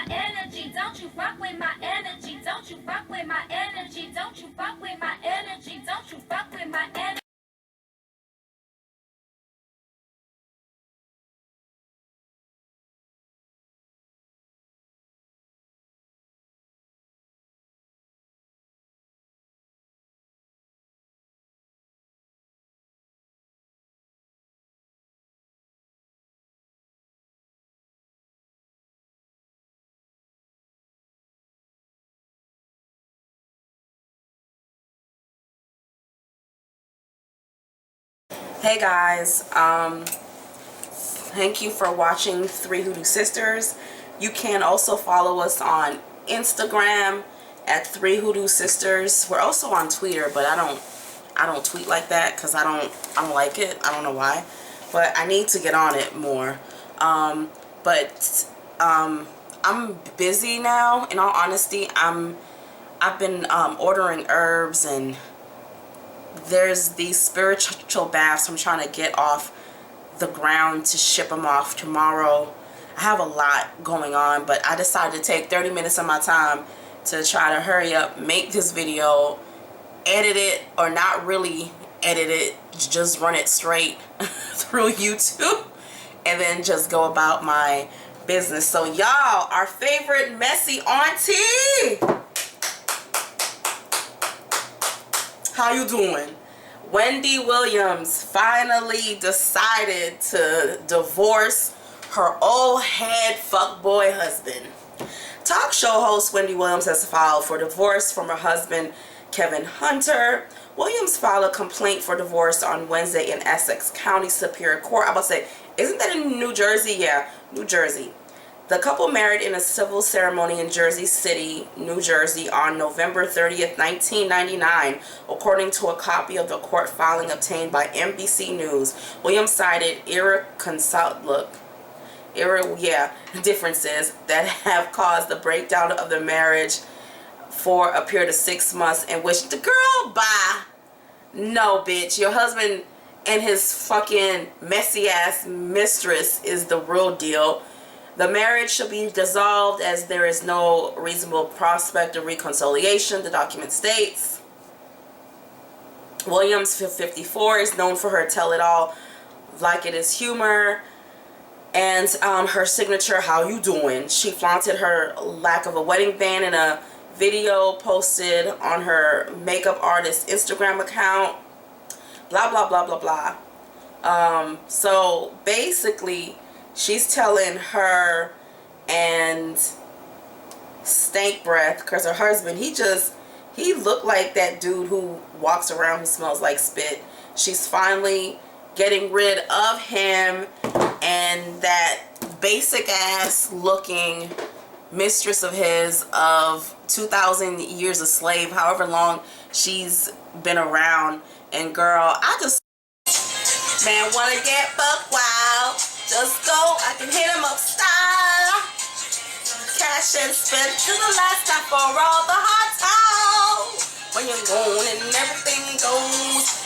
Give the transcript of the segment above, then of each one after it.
my energy. Don't you fuck with my energy. Don't you fuck with my energy. Don't you fuck with my energy. Don't you fuck with my energy. Hey guys, thank you for watching Three Hoodoo Sisters. You can also follow us on Instagram at Three Hoodoo Sisters. We're also on Twitter, but I don't tweet like that because I don't like it. I don't know why, but I need to get on it more. I'm busy now. In all honesty, I've been ordering herbs, and there's these spiritual baths I'm trying to get off the ground to ship them off tomorrow. I have a lot going on, but I decided to take 30 minutes of my time to try to hurry up, make this video, edit it, or not really edit it, just run it straight through YouTube, and then just go about my business. So y'all, our favorite messy auntie, how you doing? Wendy Williams finally decided to divorce her old head fuckboy husband. Talk show host Wendy Williams has filed for divorce from her husband, Kevin Hunter. Williams filed a complaint for divorce on Wednesday in Essex County Superior Court. I was about to say, isn't that in New Jersey? Yeah, New Jersey. The couple married in a civil ceremony in Jersey City, New Jersey on November 30th, 1999, according to a copy of the court filing obtained by NBC News. Williams cited differences that have caused the breakdown of the marriage for a period of 6 months, in which the girl, bye. No, bitch. Your husband and his fucking messy ass mistress is the real deal. The marriage should be dissolved as there is no reasonable prospect of reconciliation, the document states. Williams, 54, is known for her tell-it-all like it is humor, and her signature, how you doing? She flaunted her lack of a wedding band in a video posted on her makeup artist Instagram account. Blah, blah, blah, blah, blah. So basically, she's telling her and Stank Breath, because her husband, he looked like that dude who walks around who smells like spit. She's finally getting rid of him and that basic ass looking mistress of his of 2,000 years a slave, however long she's been around. And girl, I just, man, wanna get buck wild. Just go, I can hit him up style. Cash and spend to the last time for all the hot times. When you're going and everything goes.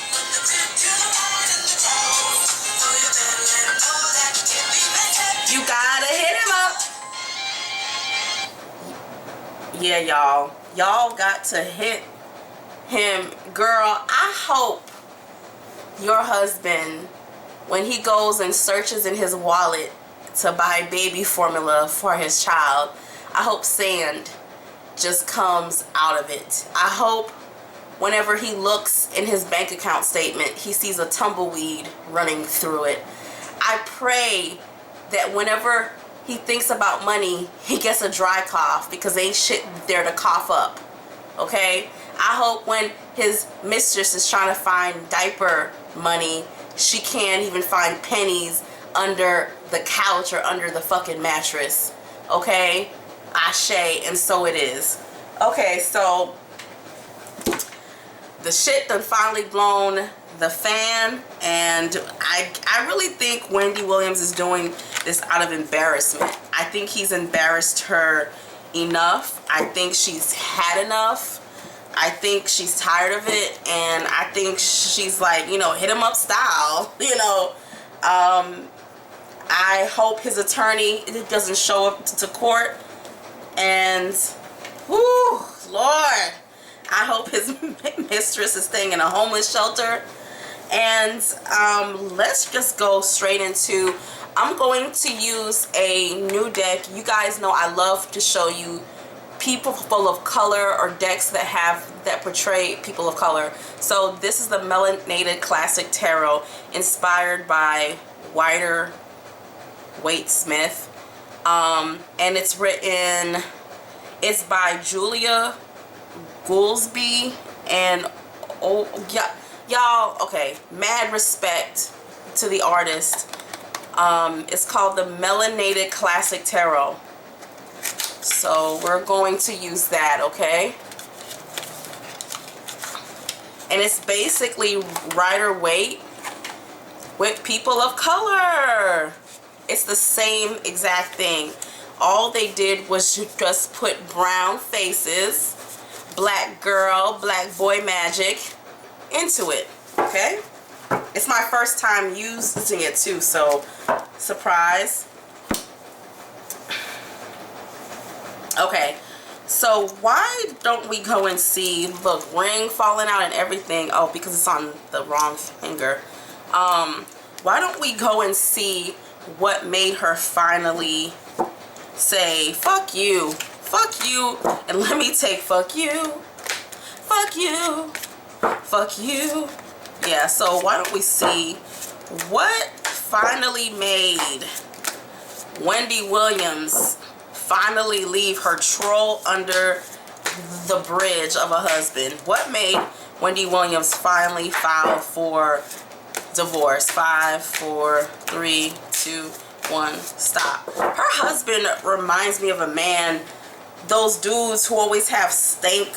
You gotta hit him up. Yeah, y'all. Y'all got to hit him. Girl, I hope your husband, when he goes and searches in his wallet to buy baby formula for his child, I hope sand just comes out of it. I hope whenever he looks in his bank account statement, he sees a tumbleweed running through it. I pray that whenever he thinks about money, he gets a dry cough, because ain't shit there to cough up. Okay? I hope when his mistress is trying to find diaper money, she can't even find pennies under the couch or under the fucking mattress. Okay? Ashe, and so it is. Okay, so the shit done finally blown the fan, and I really think Wendy Williams is doing this out of embarrassment. I think he's embarrassed her enough. I think she's had enough. I think she's tired of it, and I think she's like, you know, hit him up style, you know. I hope his attorney doesn't show up to court And, whoo, Lord, I hope his mistress is staying in a homeless shelter. And let's just go straight into, I'm going to use a new deck. You guys know I love to show you people full of color or decks that portray people of color. So this is the Melanated Classic Tarot, inspired by Rider Waite Smith, and it's by Julia Goolsby, and y'all, okay, mad respect to the artist. It's called the Melanated Classic Tarot. So we're going to use that, okay? And it's basically Rider Waite with people of color. It's the same exact thing. All they did was just put brown faces, black girl, black boy magic into it, okay? It's my first time using it too, so surprise. Okay, so why don't we go and see, look, ring falling out and everything. Oh, because it's on the wrong finger. Why don't we go and see what made her finally say, fuck you, and let me take fuck you, fuck you. Yeah, so why don't we see what finally made Wendy Williams finally leave her troll under the bridge of a husband. What made Wendy Williams finally file for divorce? 5, 4, 3, 2, 1, stop. Her husband reminds me of a man, those dudes who always have stank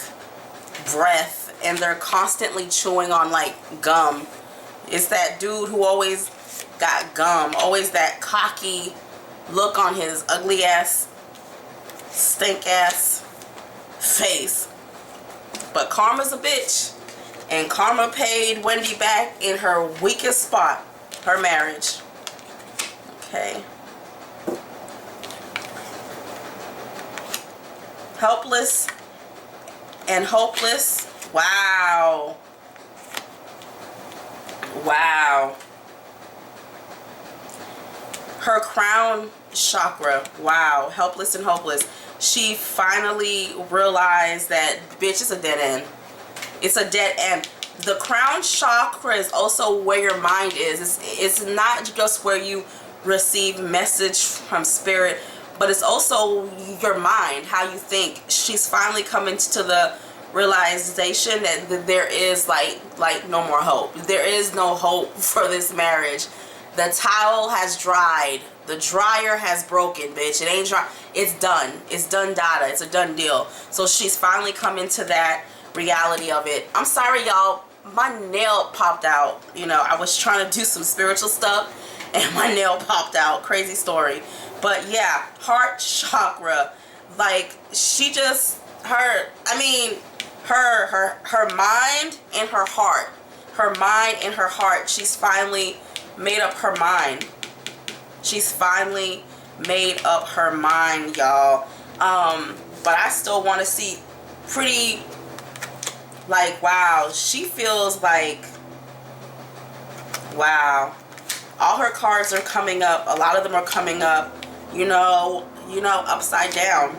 breath and they're constantly chewing on like gum. It's that dude who always got gum, always that cocky look on his ugly ass, stink ass face. But karma's a bitch, and karma paid Wendy back in her weakest spot, her marriage. Okay. Helpless and hopeless. Wow. Wow. Her crown chakra. Wow. Helpless and hopeless. She finally realized that, bitch, it's a dead end. It's a dead end. The crown chakra is also where your mind is. It's not just where you receive message from spirit, but it's also your mind, how you think. She's finally coming to the realization that there is like no more hope. There is no hope for this marriage. The towel has dried. The dryer has broken, bitch. It ain't dry. It's done. It's done data. It's a done deal. So she's finally coming to that reality of it. I'm sorry, y'all. My nail popped out. You know, I was trying to do some spiritual stuff and my nail popped out. Crazy story. But yeah, heart chakra. Like, she just, her mind and her heart. Her mind and her heart. She's finally made up her mind. She's finally made up her mind, y'all. But I still want to see pretty, like, wow. She feels like, wow. All her cards are coming up. A lot of them are coming up, you know, upside down.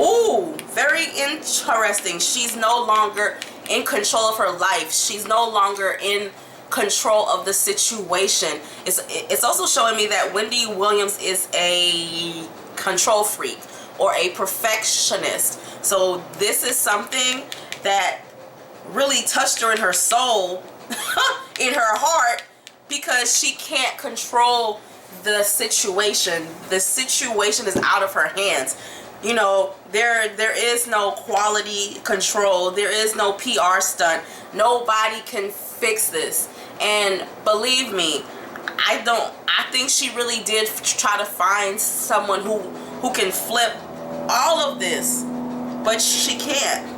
Ooh, very interesting. She's no longer in control of her life. She's no longer in control of the situation. It's also showing me that Wendy Williams is a control freak or a perfectionist. So this is something that really touched her in her soul, in her heart, because she can't control the situation. The situation is out of her hands. You know, there is no quality control. There is no PR stunt. Nobody can fix this. And believe me, I think she really did try to find someone who can flip all of this, but she can't.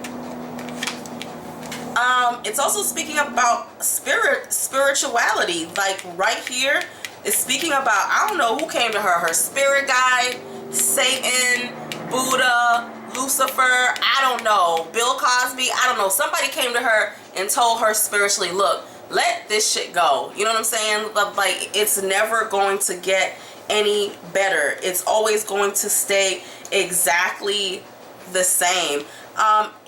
It's also speaking about spirituality. Like right here, it's speaking about, I don't know who came to her spirit guide, Satan, Buddha, Lucifer, I don't know, Bill Cosby, I don't know. Somebody came to her and told her spiritually, look, let this shit go. You know what I'm saying? Like, it's never going to get any better. It's always going to stay exactly the same.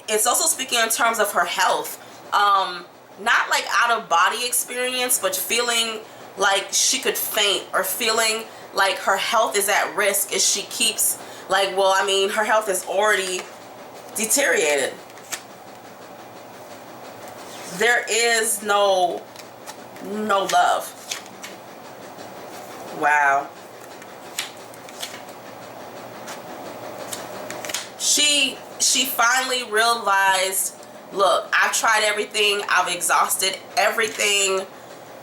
It's also speaking in terms of her health. Not like out of body experience, but feeling like she could faint, or feeling like her health is at risk as she keeps, like, well, I mean, her health is already deteriorated. There is no love. Wow. She finally realized, look, I've tried everything. I've exhausted everything.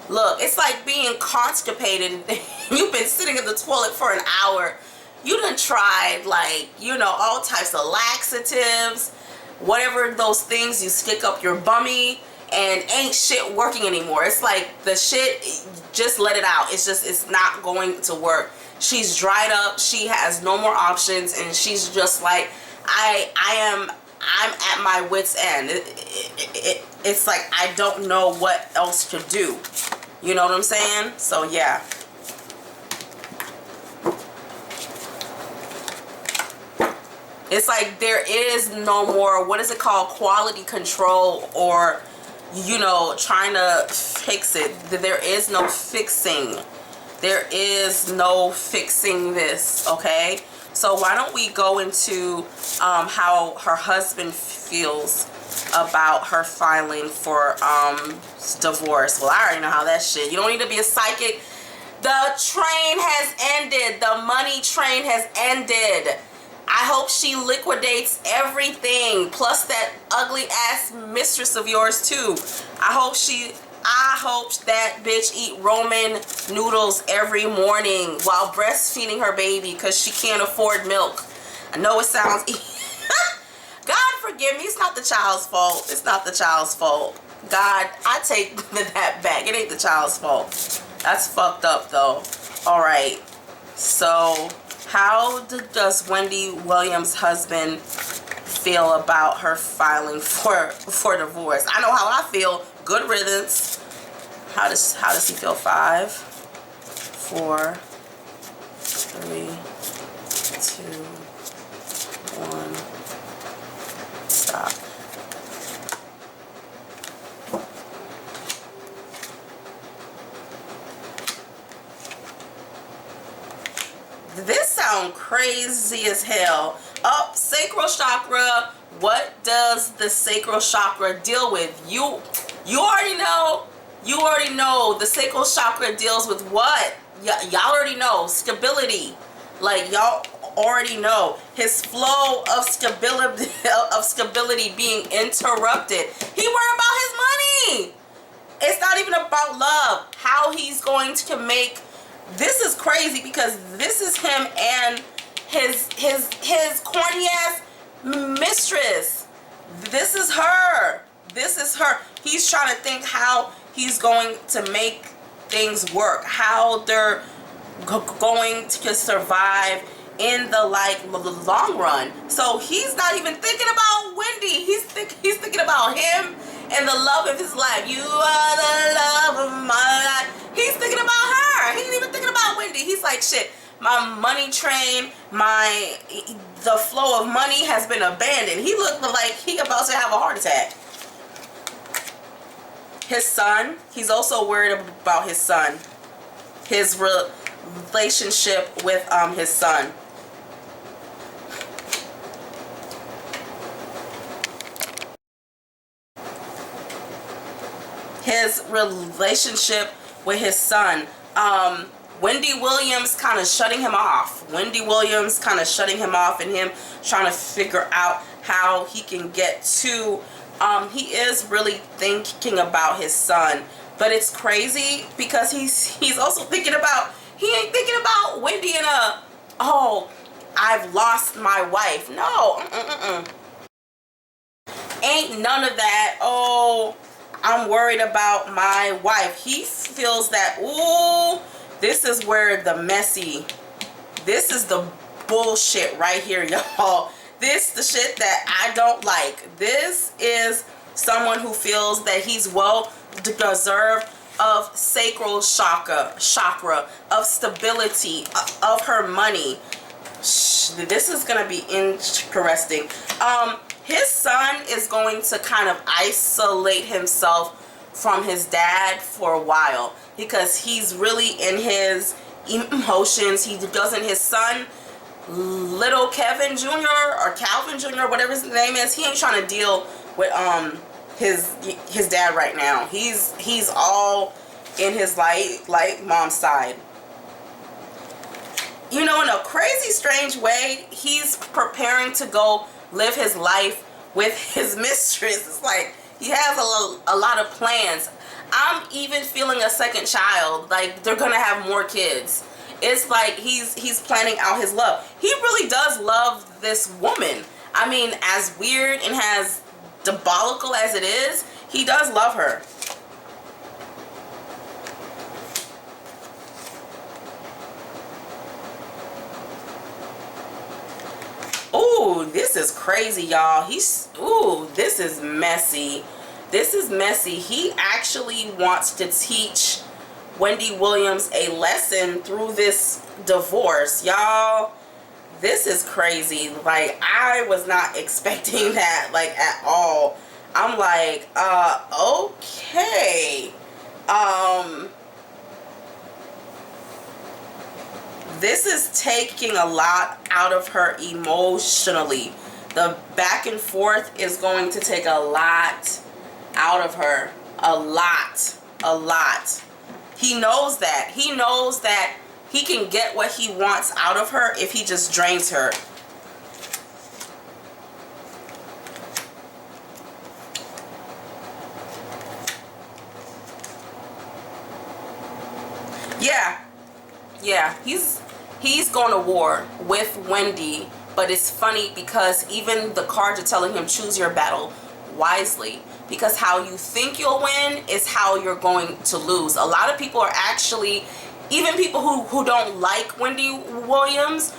Look, it's like being constipated. You've been sitting in the toilet for an hour. You done tried, like, you know, all types of laxatives, whatever those things you stick up your bummy, and ain't shit working anymore. It's like the shit, just let it out. It's not going to work. She's dried up. She has no more options, and she's just like, I'm at my wit's end. It's like, I don't know what else to do. You know what I'm saying? So yeah. It's like there is no more, what is it called, quality control, or, you know, trying to fix it. There is no fixing. There is no fixing this, okay? So why don't we go into how her husband feels about her filing for divorce. Well, I already know how that shit. You don't need to be a psychic. The train has ended. The money train has ended. I hope she liquidates everything, plus that ugly ass mistress of yours too. I hope that bitch eat Roman noodles every morning while breastfeeding her baby because she can't afford milk. I know it sounds God forgive me, it's not the child's fault. It's not the child's fault. God, I take that back. It ain't the child's fault. That's fucked up though. Alright, so how does Wendy Williams' husband feel about her filing for divorce? I know how I feel. Good riddance. How does he feel? 5, 4, 3, 2, 1. Stop. This sounds crazy as hell. Up, sacral chakra. What does the sacral chakra deal with? You already know. You already know. The sacral chakra deals with what? Y'all already know. Stability. Like, y'all already know. His flow of stability being interrupted. He worried about his money. It's not even about love. How he's going to make. This is crazy because this is him and his corny ass mistress. This is her. This is her. He's trying to think how he's going to make things work, how they're going to survive in the long run. So he's not even thinking about Wendy. He's thinking about him and the love of his life. You are the love of my life. He's thinking about her. He ain't even thinking about Wendy. He's like, shit, my money train, the flow of money has been abandoned. He looked like he about to have a heart attack. His son, he's also worried about his son. His relationship with his son. His relationship with his son. Wendy Williams kind of shutting him off. Wendy Williams kind of shutting him off, and him trying to figure out how he can get to. He is really thinking about his son, but it's crazy because he's also thinking about. He ain't thinking about Wendy in a, oh, I've lost my wife. No, ain't none of that. Oh, I'm worried about my wife. He feels that, ooh, this is where the messy, this is the bullshit right here, y'all. This the shit that I don't like. This is someone who feels that he's well deserved of sacral chakra, of stability, of her money. This is gonna be interesting. His son is going to kind of isolate himself from his dad for a while because he's really in his emotions. He doesn't, his son, little Kevin Jr. or Calvin Jr., whatever his name is, he ain't trying to deal with his dad right now. He's all in his like mom's side. You know, in a crazy strange way, he's preparing to go live his life with his mistress. It's like he has a lot of plans. I'm even feeling a second child. Like, they're gonna have more kids. It's like he's planning out his love. He really does love this woman. I mean, as weird and as diabolical as it is, he does love her. Ooh, this is crazy, y'all. Ooh, this is messy. This is messy. He actually wants to teach Wendy Williams a lesson through this divorce. Y'all, this is crazy. Like, I was not expecting that, like, at all. I'm like, okay. This is taking a lot out of her emotionally. The back and forth is going to take a lot out of her. A lot. He knows that. He knows that he can get what he wants out of her if he just drains her. Yeah, he's going to war with Wendy, but it's funny because even the cards are telling him choose your battle wisely, because how you think you'll win is how you're going to lose. A lot of people are actually, even people who don't like Wendy Williams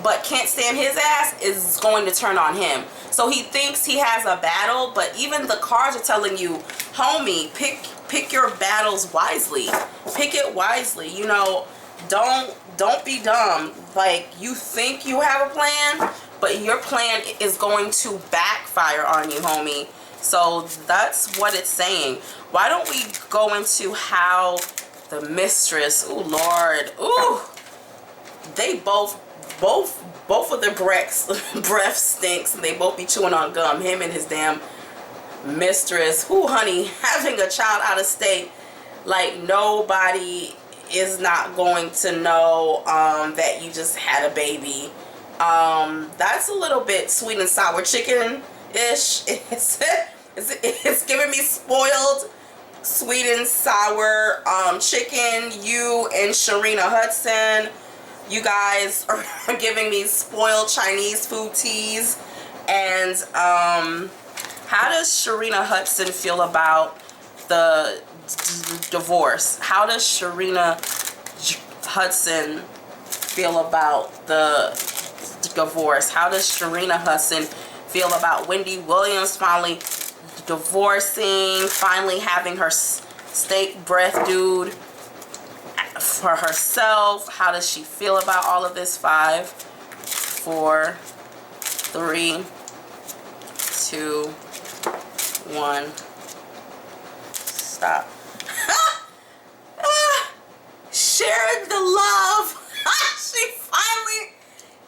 but can't stand his ass, is going to turn on him. So he thinks he has a battle, but even the cards are telling you, homie, pick your battles wisely. Pick it wisely. You know, don't be dumb. Like, you think you have a plan, but your plan is going to backfire on you, homie. So that's what it's saying. Why don't we go into how the mistress, ooh, Lord, ooh, they both of their breath stinks, and they both be chewing on gum, him and his damn mistress. Ooh, honey, having a child out of state, like, nobody is not going to know that you just had a baby. That's a little bit sweet and sour chicken-ish. It's giving me spoiled sweet and sour chicken. You and Sharina Hudson, you guys are giving me spoiled Chinese food teas. And how does Sharina Hudson feel about the divorce? How does Sharina Hudson feel about the divorce? How does Sharina Hudson feel about Wendy Williams finally divorcing, finally having her steak breath dude for herself? How does she feel about all of this? 5, 4, 3, 2, 1. Stop. Share the love. She finally,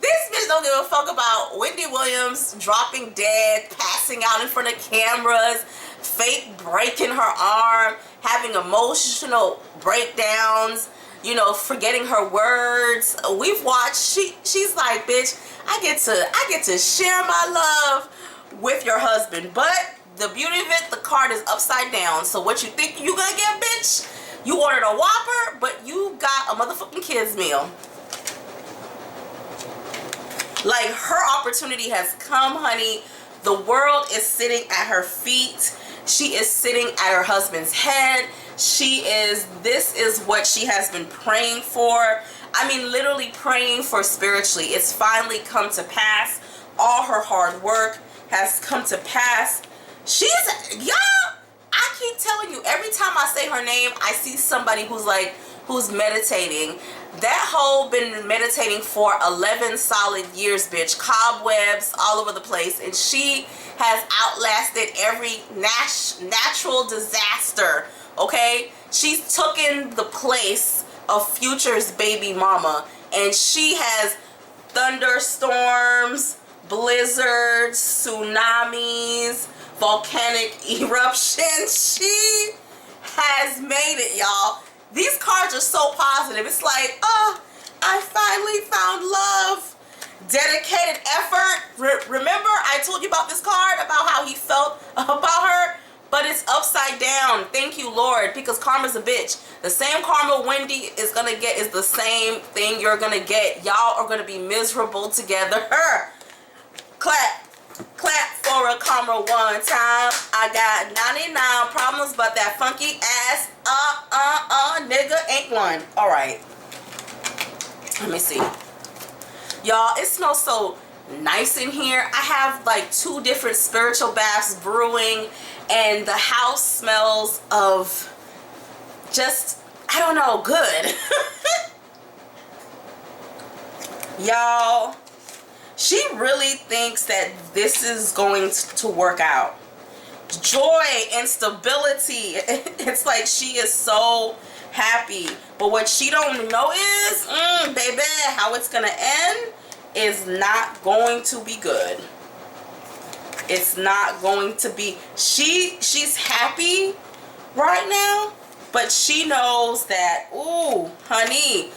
this bitch don't give a fuck about Wendy Williams dropping dead, passing out in front of cameras, fake breaking her arm, having emotional breakdowns, you know, forgetting her words. We've watched, she's like, bitch, I get to share my love with your husband. But the beauty of it, the card is upside down. So what you think you gonna get, bitch? You ordered a Whopper, but you got a motherfucking kids meal. Like, her opportunity has come, honey. The world is sitting at her feet. She is sitting at her husband's head. This is what she has been praying for. I mean, literally praying for spiritually. It's finally come to pass. All her hard work has come to pass. She's, y'all, I keep telling you, every time I say her name, I see somebody who's meditating. That hoe been meditating for 11 solid years, bitch. Cobwebs all over the place. And she has outlasted every natural disaster, okay? She's taken the place of Future's baby mama. And she has thunderstorms, blizzards, tsunamis, volcanic eruptions. She has made it, y'all. These cards are so positive. It's like, oh, I finally found love. Dedicated effort. Remember I told you about this card, about how he felt about her? But it's upside down. Thank you, Lord, because karma's a bitch. The same karma Wendy is going to get is the same thing you're going to get. Y'all are going to be miserable together. Clap. Clap for a karma one time. I got 99 problems, but that funky ass nigga ain't one. All right. Let me see. Y'all, it smells so nice in here. I have like 2 different spiritual baths brewing, and the house smells of just, I don't know, good. Y'all, she really thinks that this is going to work out. Joy and stability. It's like she is so happy. But what she don't know is, baby, how it's going to end is not going to be good. It's not going to be. She's happy right now, but she knows that, ooh, honey,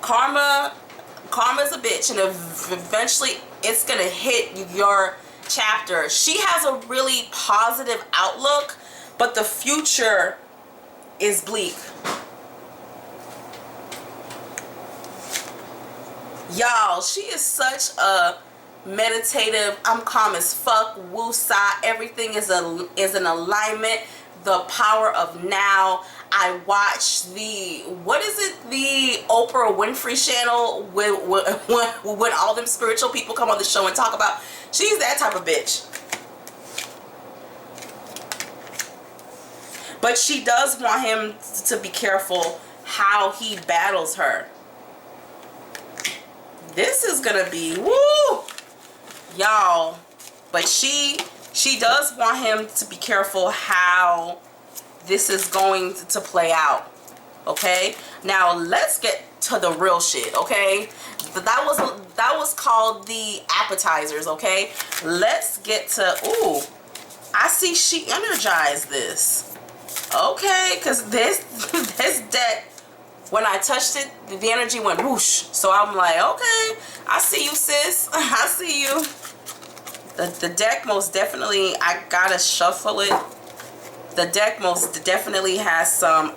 karma's a bitch, and eventually it's gonna hit your chapter. She has a really positive outlook, but the future is bleak. Y'all, she is such a meditative, I'm calm as fuck, woosah, everything is in alignment, the power of now. I watch the, what is it, the Oprah Winfrey channel when all them spiritual people come on the show and talk about, she's that type of bitch. But she does want him to be careful how he battles her. This is gonna be, woo, y'all. But she does want him to be careful how this is going to play out. Okay, now let's get to the real shit. Okay, that was called the appetizers. Okay, let's get to, ooh, I see she energized this. Okay, because this deck, when I touched it, the energy went whoosh. So I'm like, okay, I see you, sis. I see you. The deck most definitely, I gotta shuffle it. The deck most definitely has some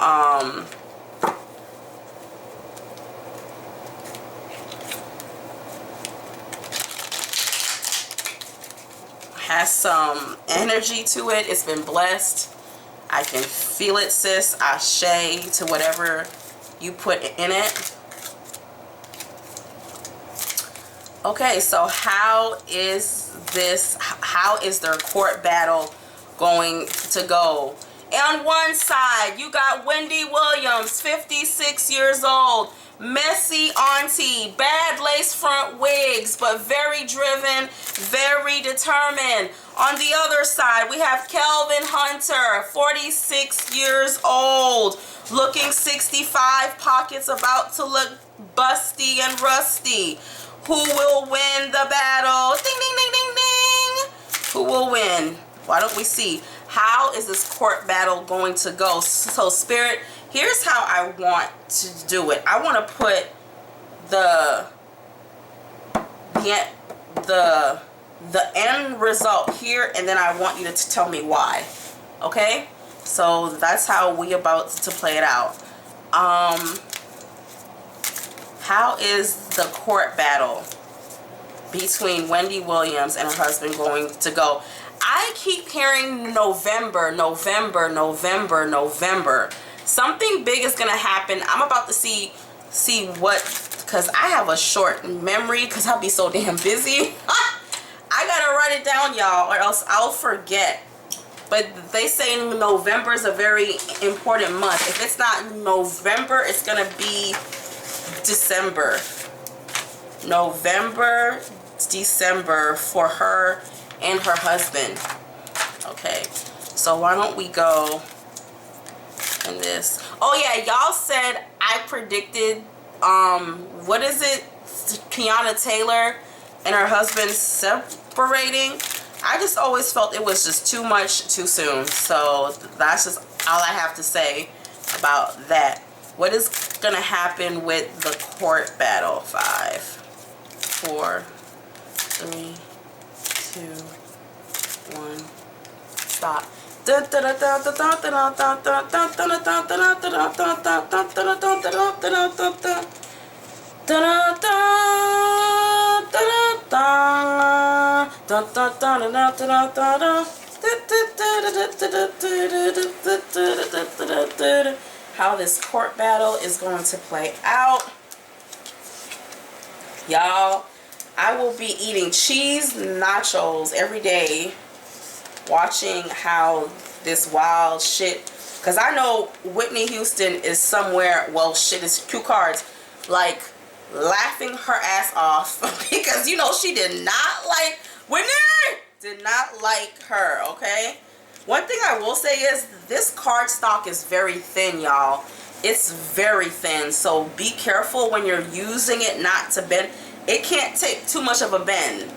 energy to it. It's been blessed. I can feel it, sis. Ashe to whatever you put in it. Okay, so how is their court battle going to go? On one side, you got Wendy Williams, 56 years old, messy auntie, bad lace front wigs, but very driven, very determined. On the other side, we have Kelvin Hunter, 46 years old, looking 65, pockets about to look busty and rusty. Who will win the battle? Ding, ding, ding, ding, ding. Who will win? Why don't we see? How is this court battle going to go? So, Spirit, here's how I want to do it. I want to put the end result here, and then I want you to tell me why. Okay? So that's how we about to play it out. How is the court battle between Wendy Williams and her husband going to go? I keep hearing November, November, November, November. Something big is going to happen. I'm about to see what because I have a short memory because I'll be so damn busy. I gotta write it down, y'all, or else I'll forget. But they say November is a very important month. If it's not November, it's gonna be December. November, December for her and her husband. Okay, so why don't we go in this? Oh yeah, y'all said I predicted what is it, Kiana Taylor and her husband separating. I just always felt it was just too much too soon. So that's just all I have to say about that. What is gonna happen with the court battle? 5, 4, 3, 2, 1, stop. How this court battle is going to play out. Y'all, I will be eating cheese nachos every day, watching how this wild shit, because I know Whitney Houston is somewhere, well shit, is cue cards, like laughing her ass off because you know she did not like Whitney, did not like her. Okay, one thing I will say is this card stock is very thin, y'all. It's very thin, so be careful when you're using it not to bend. It can't take too much of a bend.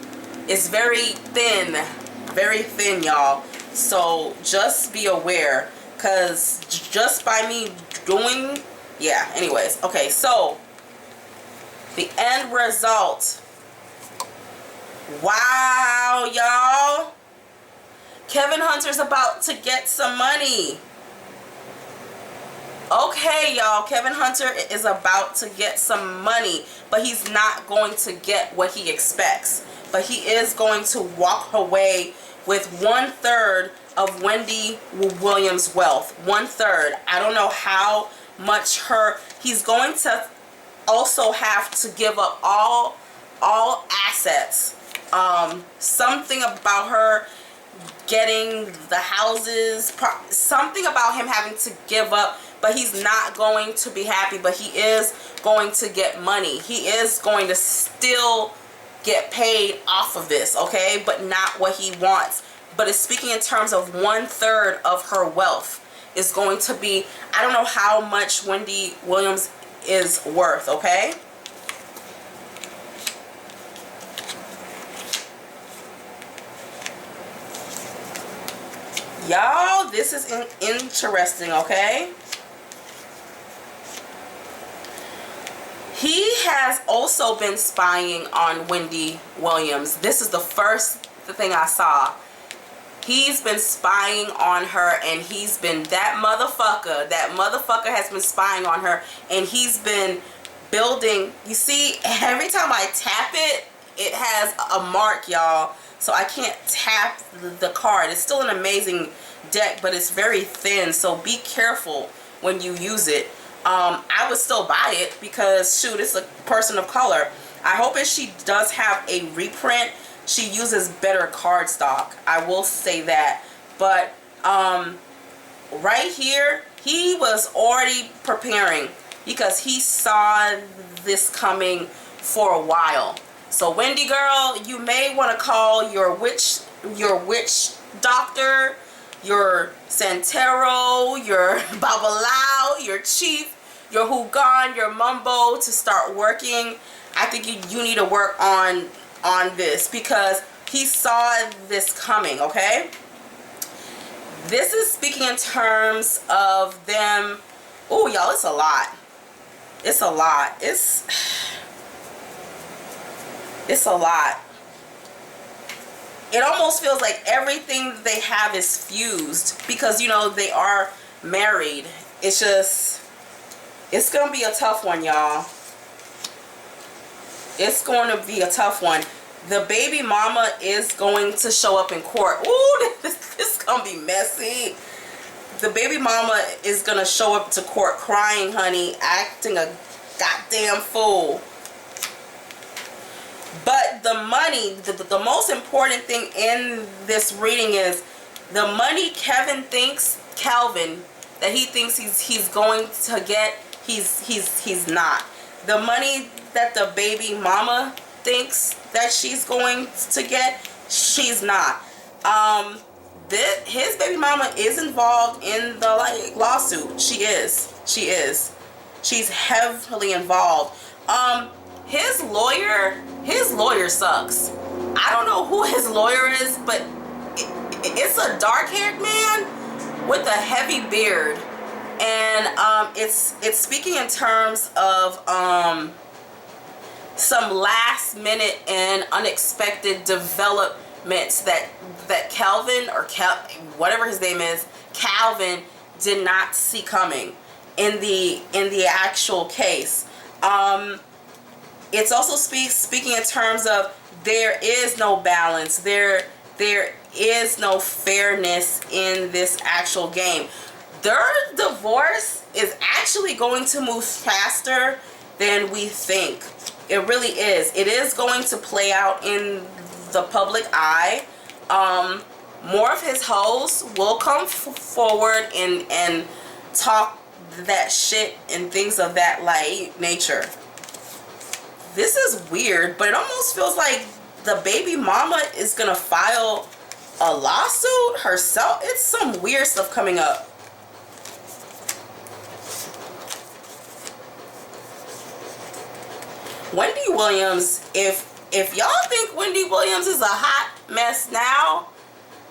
It's very thin, y'all. So just be aware, because just by me doing, yeah, anyways. Okay, so the end result. Wow, y'all. Kevin Hunter's about to get some money. Okay, y'all, Kevin Hunter is about to get some money, but he's not going to get what he expects. But he is going to walk away with 1/3 of Wendy Williams' wealth. 1/3. I don't know how much he's going to also have to give up all assets. Something about her getting the houses, something about him having to give up, but he's not going to be happy. But he is going to get money. He is going to still get paid off of this, okay, but not what he wants. But it's speaking in terms of 1/3 of her wealth is going to be, I don't know how much Wendy Williams is worth, okay? Y'all, this is interesting, okay? He has also been spying on Wendy Williams. This is the first thing I saw. He's been spying on her, and he's been that motherfucker has been spying on her, and he's been building. You see, every time I tap it, it has a mark, y'all. So I can't tap the card. It's still an amazing deck, but it's very thin, so be careful when you use it. I would still buy it because, shoot, it's a person of color. I hope if she does have a reprint, she uses better card stock. I will say that. But right here, he was already preparing because he saw this coming for a while. So Wendy girl, you may want to call your witch doctor, your Santero, your Babalao, your chief, your Hugan, your Mumbo to start working. I think you need to work on this because he saw this coming, okay? This is speaking in terms of them. Oh, y'all, it's a lot. It's a lot. It's a lot. It almost feels like everything they have is fused because, you know, they are married. It's just, it's going to be a tough one, y'all. It's going to be a tough one. The baby mama is going to show up in court. Ooh, this is going to be messy. The baby mama is going to show up to court crying, honey, acting a goddamn fool. the money, the most important thing in this reading is the money Calvin that he thinks he's going to get, he's not. The money that the baby mama thinks that she's going to get, she's not. His baby mama is involved in the lawsuit. She is. She's heavily involved. His lawyer sucks. I don't know who his lawyer is, but it's a dark-haired man with a heavy beard, and it's speaking in terms of some last-minute and unexpected developments that Calvin, or whatever his name is, Calvin, did not see coming in the actual case. It's also speaking in terms of there is no balance. There is no fairness in this actual game. Their divorce is actually going to move faster than we think. It really is. It is going to play out in the public eye. More of his hoes will come forward and talk that shit and things of that nature. This is weird, but it almost feels like the baby mama is gonna file a lawsuit herself. It's some weird stuff coming up. Wendy Williams, if y'all think Wendy Williams is a hot mess now,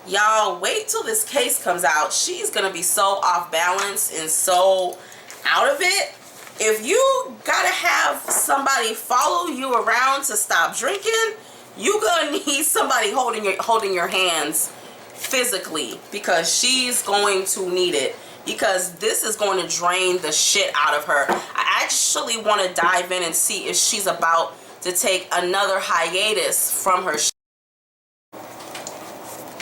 y'all wait till this case comes out. She's gonna be so off balance and so out of it. If you gotta have somebody follow you around to stop drinking, you gonna need somebody holding your hands physically, because she's going to need it, because this is going to drain the shit out of her. I actually want to dive in and see if she's about to take another hiatus from her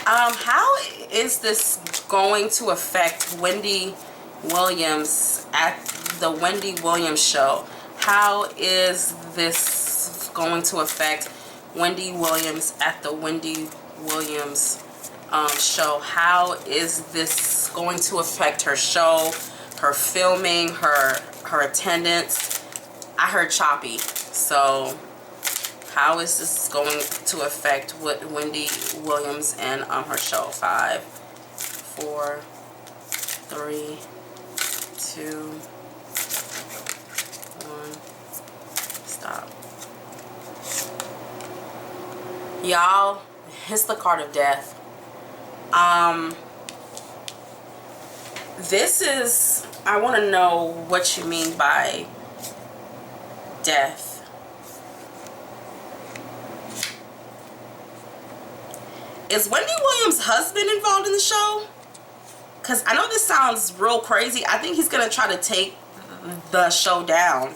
how is this going to affect Wendy Williams at the Wendy Williams show? How is this going to affect Wendy Williams at the Wendy Williams show? How is this going to affect her show, her filming, her attendance? I heard choppy, so how is this going to affect Wendy Williams and her show? 5, 4, 3, 2, 1. Stop. Y'all, it's the card of death. This is, I want to know what you mean by death. Is Wendy Williams' husband involved in the show? Because I know this sounds real crazy. I think he's going to try to take the show down.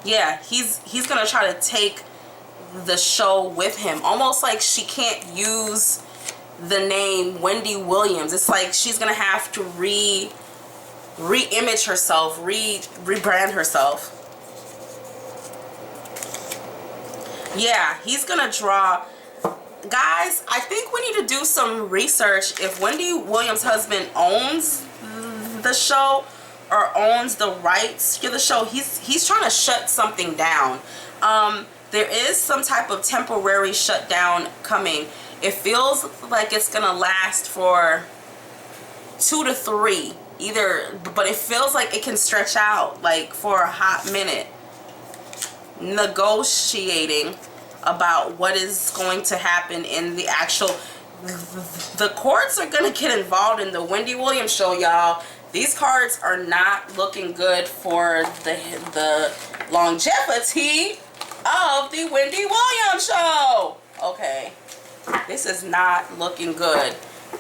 Yeah, he's going to try to take the show with him. Almost like she can't use the name Wendy Williams. It's like she's going to have to re-image herself, rebrand herself. Yeah, he's going to draw... Guys, I think we need to do some research if Wendy Williams' husband owns the show or owns the rights to the show. He's trying to shut something down. There is some type of temporary shutdown coming. It feels like it's gonna last for 2 to 3 either, but it feels like it can stretch out like for a hot minute, negotiating about what is going to happen in the actual... The courts are going to get involved in the Wendy Williams show, y'all. These cards are not looking good for the longevity of the Wendy Williams show. Okay, this is not looking good.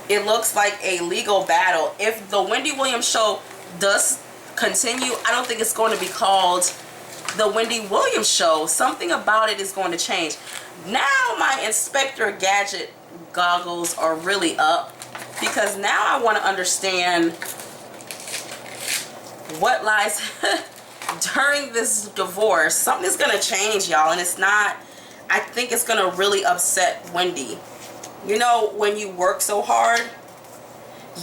It looks like a legal battle. If the Wendy Williams show does continue, I don't think it's going to be called the Wendy Williams show. Something about it is going to change. Now my Inspector Gadget goggles are really up, because now I want to understand what lies during this divorce. Something's going to change, y'all, and it's not... I think it's gonna really upset Wendy. You know, when you work so hard,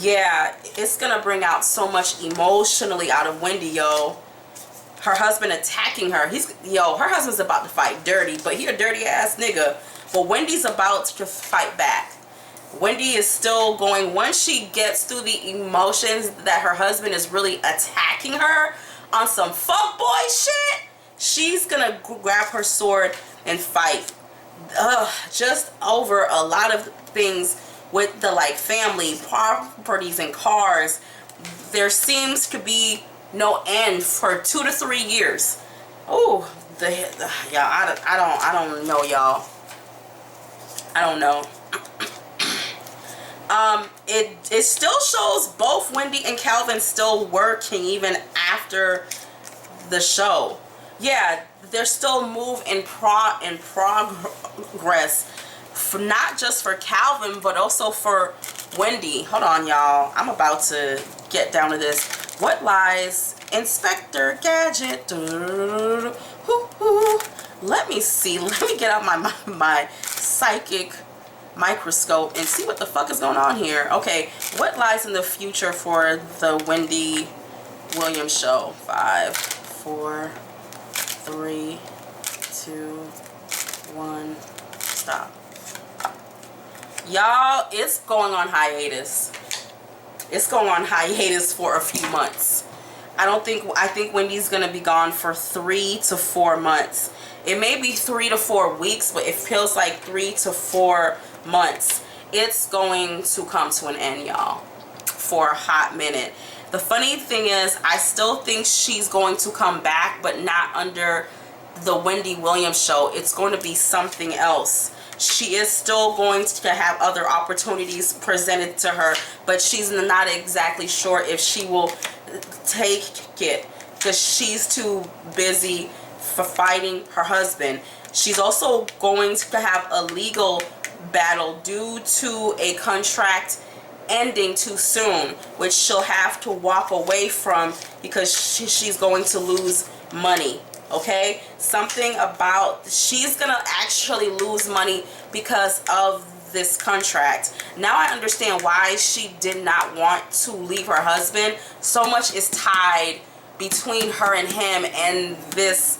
yeah, it's gonna bring out so much emotionally out of Wendy, yo. Her husband attacking her. Her husband's about to fight dirty, but he a dirty ass nigga. But Wendy's about to fight back. Wendy is still going, once she gets through the emotions that her husband is really attacking her on some fuckboy shit, she's gonna grab her sword and fight. Just over a lot of things with the like family, properties, and cars. There seems to be no end for 2 to 3 years. Oh, y'all, I don't know, y'all. I don't know. It still shows both Wendy and Calvin still working even after the show. Yeah, they're still in progress, for not just for Calvin but also for Wendy. Hold on, y'all. I'm about to get down to this. What lies Inspector Gadget? Let me see. Let me get out my psychic microscope and see what the fuck is going on here. Okay, what lies in the future for the Wendy Williams show? 5, 4, 3, 2, 1, stop. Y'all, it's going on hiatus. It's going on hiatus for a few months. I think Wendy's gonna be gone for 3 to 4 months. It may be 3 to 4 weeks, but it feels like 3 to 4 months. It's going to come to an end, y'all, for a hot minute. The funny thing is, I still think she's going to come back, but not under the Wendy Williams show. It's going to be something else. She is still going to have other opportunities presented to her, but she's not exactly sure if she will take it because she's too busy for fighting her husband. She's also going to have a legal battle due to a contract ending too soon, which she'll have to walk away from because she's going to lose money. Okay, something about she's gonna actually lose money because of this contract. Now I understand why she did not want to leave her husband. So much is tied between her and him, and this,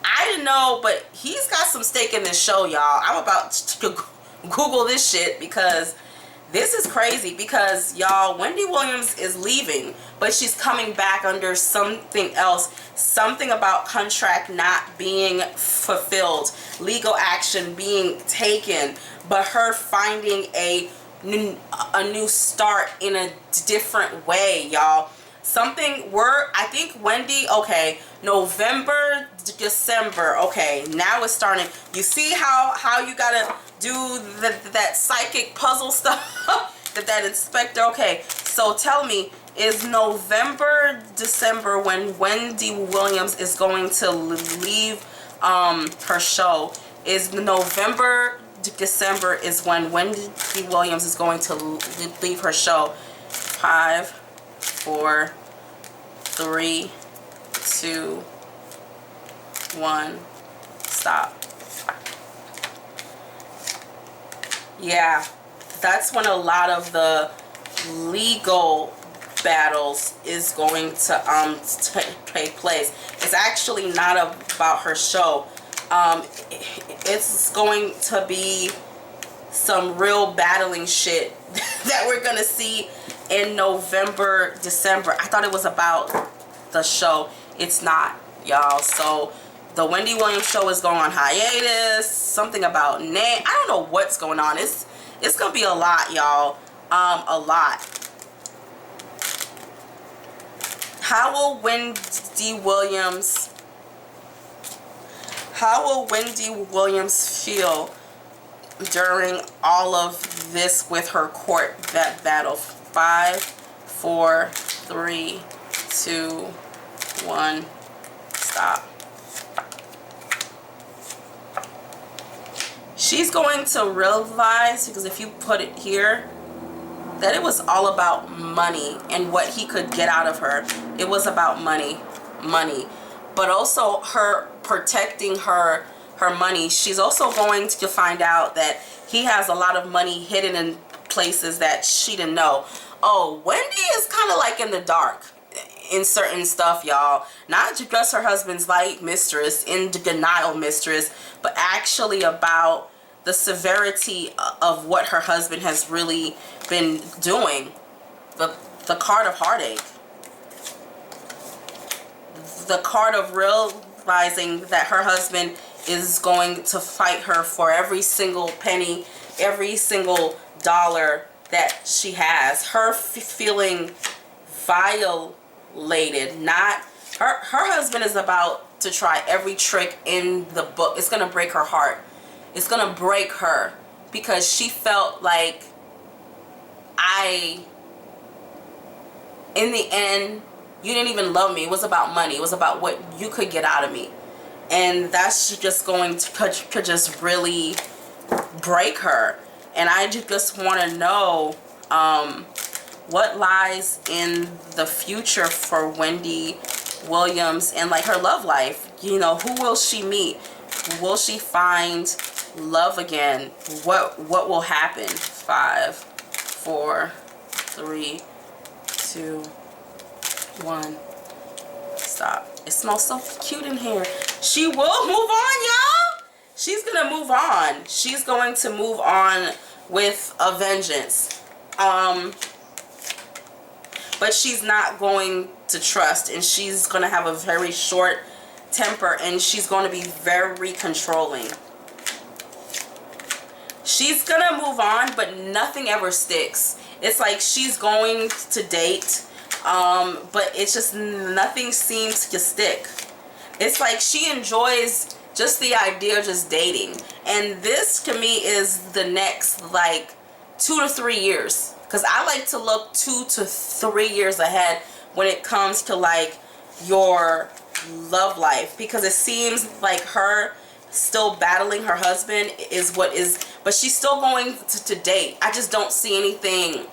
I didn't know, but he's got some stake in this show, y'all. I'm about to Google this shit because this is crazy. Because y'all, Wendy Williams is leaving, but she's coming back under something else. Something about contract not being fulfilled, legal action being taken, but her finding a new start in a different way, y'all. I think Wendy, okay, November, December, okay, now it's starting. You see how you gotta do that psychic puzzle stuff that inspector. Okay, so tell me, is November, December when Wendy Williams is going to leave her show? Is November, December is when Wendy Williams is going to leave her show? 5, 4, 3, 2, 1, stop. Yeah, that's when a lot of the legal battles is going to take place. It's actually not about her show. It's going to be some real battling shit that we're gonna see in November, December. I thought it was about the show. It's not, y'all. So the Wendy Williams show is going on hiatus. Something about name. I don't know what's going on. It's gonna be a lot, y'all. A lot. How will Wendy Williams feel during all of this with her court battle? 5, 4, 3, 2, 1, stop. She's going to realize, because if you put it here, that it was all about money and what he could get out of her. It was about money, but also her protecting her her money. She's also going to find out that he has a lot of money hidden in places that she didn't know. Oh, Wendy is kind of like in the dark in certain stuff, y'all. Not just her husband's like mistress, in denial mistress, but actually about the severity of what her husband has really been doing. The card of heartache. The card of realizing that her husband is going to fight her for every single penny, every single dollar that she has. Her feeling violated. Not her husband is about to try every trick in the book. It's gonna break her heart. It's gonna break her because she felt like, in the end, you didn't even love me. It was about money. It was about what you could get out of me. And that's just going to could just really break her. And I just want to know what lies in the future for Wendy Williams and like her love life. You know, who will she meet? Will she find love again? What will happen? 5, 4, 3, 2, 1. Stop. It smells so cute in here. She will move on, y'all. She's gonna move on. She's going to move on with a vengeance. But she's not going to trust, and she's gonna have a very short temper, and she's going to be very controlling. She's gonna move on, but nothing ever sticks. It's like she's going to date, but it's just nothing seems to stick. It's like she enjoys just the idea of just dating. And this to me is the next like 2 to 3 years. Because I like to look 2 to 3 years ahead when it comes to like your love life. Because it seems like her still battling her husband is what is, but she's still going to date. I just don't see anything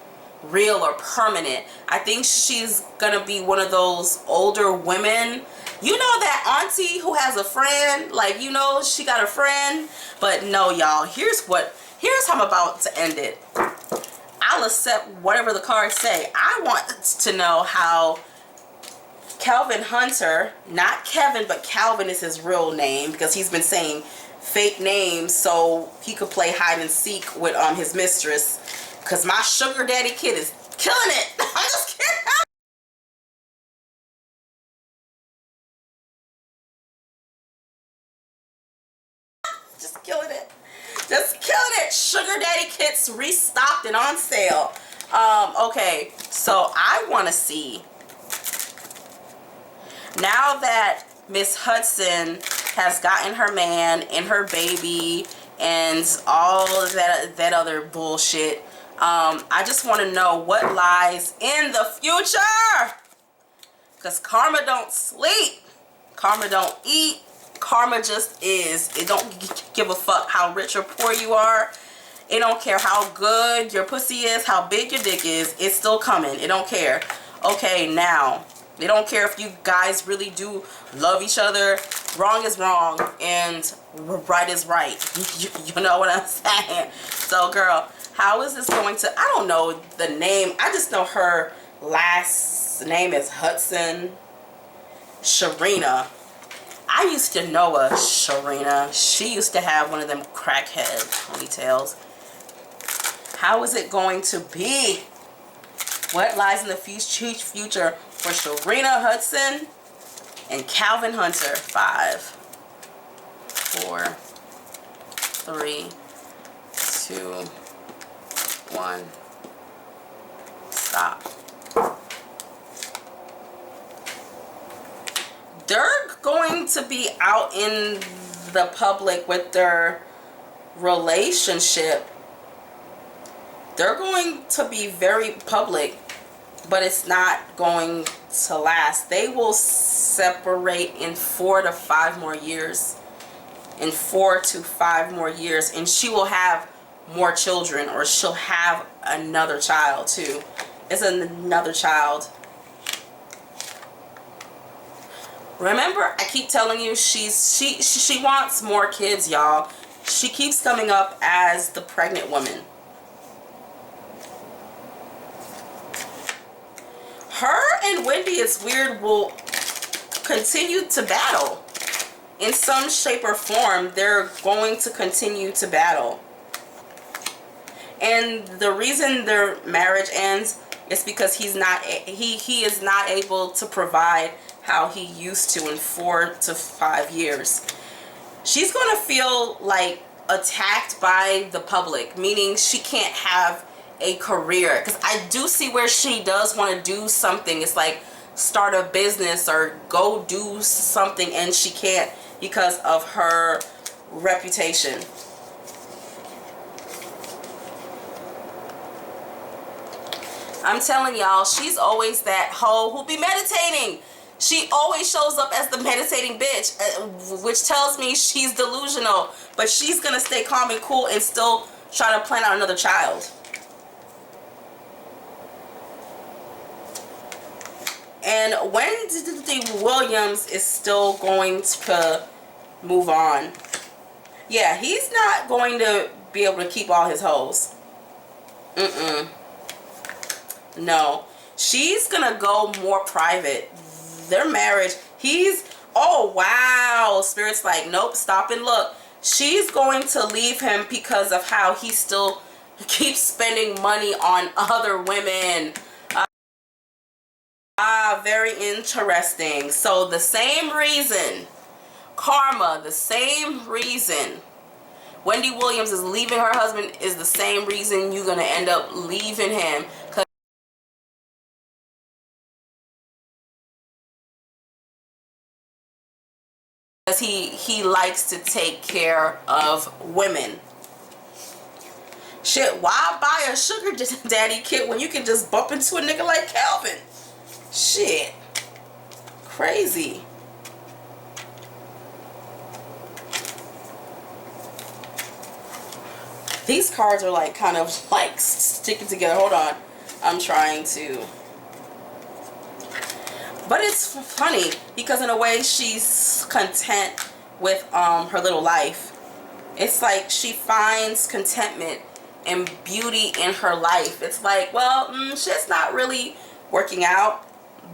real or permanent. I think she's gonna be one of those older women, you know, that auntie who has a friend, like, you know, she got a friend. But no, y'all, here's how I'm about to end it. I'll accept whatever the cards say. I want to know how Calvin Hunter, not Kevin, but Calvin is his real name, because he's been saying fake names so he could play hide and seek with his mistress. Because my sugar daddy kid is killing it. I'm just kidding. Just killing it. Just killing it. Sugar daddy kits restocked and on sale. Okay, so I want to see, now that Miss Hudson has gotten her man and her baby and all of that other bullshit, I just want to know what lies in the future. Because karma don't sleep. Karma don't eat. Karma just is. It don't give a fuck how rich or poor you are. It don't care how good your pussy is, how big your dick is. It's still coming. It don't care. Okay, now, they don't care if you guys really do love each other. Wrong is wrong and right is right. You know what I'm saying? So, girl, how is this going to... I don't know the name. I just know her last name is Hudson. Sharina. I used to know a Sharina. She used to have one of them crackhead ponytails. How is it going to be? What lies in the future for Sharina Hudson and Calvin Hunter? 5, 4, 3, 2, 1. Stop. They're going to be out in the public with their relationship. They're going to be very public, but it's not going to last. They will separate in 4 to 5 more years. In 4 to 5 more years. And she will have more children, or she'll have another child too. It's another child. Remember, I keep telling you she wants more kids, y'all. She keeps coming up as the pregnant woman. Her and Wendy, it's weird, will continue to battle. In some shape or form, they're going to continue to battle. And the reason their marriage ends is because he is not able to provide how he used to in 4 to 5 years. She's going to feel like attacked by the public, meaning she can't have a career. Because I do see where she does want to do something. It's like start a business or go do something, and she can't because of her reputation. I'm telling y'all, she's always that hoe who be meditating. She always shows up as the meditating bitch, which tells me she's delusional. But she's going to stay calm and cool and still try to plan out another child. And Wendy Williams is still going to move on. Yeah, he's not going to be able to keep all his hoes. No. She's going to go more private. Their marriage, oh wow. Spirit's like, nope, stop and look. She's going to leave him because of how he still keeps spending money on other women. Very interesting. So the same reason, karma, the same reason Wendy Williams is leaving her husband is the same reason you're going to end up leaving him. Because he likes to take care of women. Shit, why buy a sugar daddy kit when you can just bump into a nigga like Calvin? Shit. Crazy. These cards are like kind of like sticking together. Hold on. I'm trying to. But it's funny because in a way she's content with her little life. It's like she finds contentment and beauty in her life. It's like, well, shit's not really working out,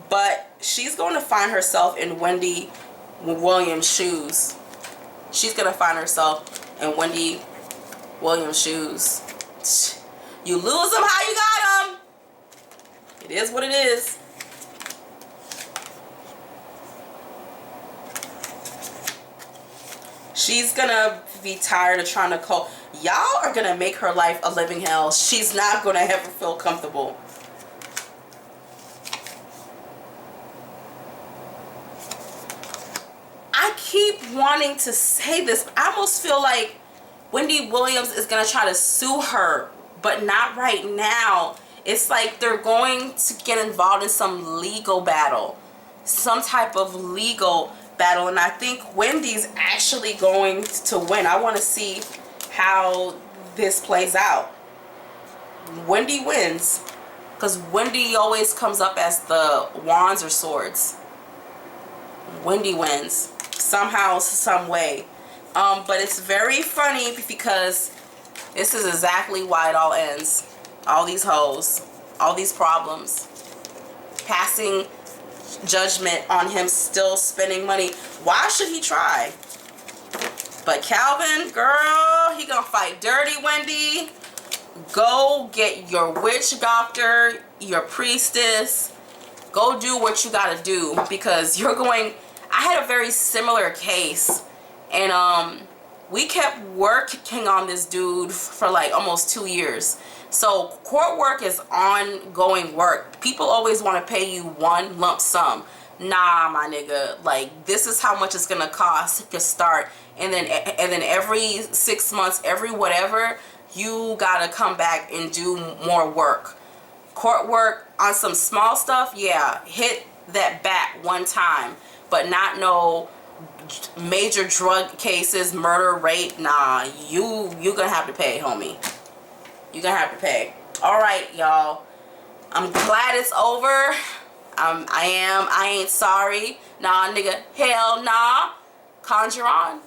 but she's going to find herself in Wendy Williams' shoes. She's going to find herself in Wendy Williams' shoes. You lose them how you got them. It is what it is. She's gonna be tired of trying to call. Y'all are gonna make her life a living hell. She's not gonna ever feel comfortable. I keep wanting to say this. I almost feel like Wendy Williams is gonna try to sue her, but not right now. It's like they're going to get involved in some legal battle, some type of legal battle, and I think Wendy's actually going to win. I want to see how this plays out. Wendy wins because Wendy always comes up as the wands or swords. Wendy wins somehow, some way. But it's very funny because this is exactly why it all ends. All these hoes, all these problems, passing judgment on him still spending money. Why should he try? But Calvin, girl, he gonna fight dirty, Wendy. Go get your witch doctor, your priestess. Go do what you gotta do because you're going. I had a very similar case, and we kept working on this dude for like almost 2 years. So court work is ongoing work. People always want to pay you one lump sum. Nah, my nigga. Like, this is how much it's gonna cost to start, and then every 6 months, every whatever, you gotta come back and do more work. Court work on some small stuff, yeah, hit that back one time, but not no major drug cases, murder, rape. Nah, you gonna have to pay, homie. You're gonna have to pay. All right, y'all. I'm glad it's over. I ain't sorry. Nah, nigga. Hell nah. Conjure on.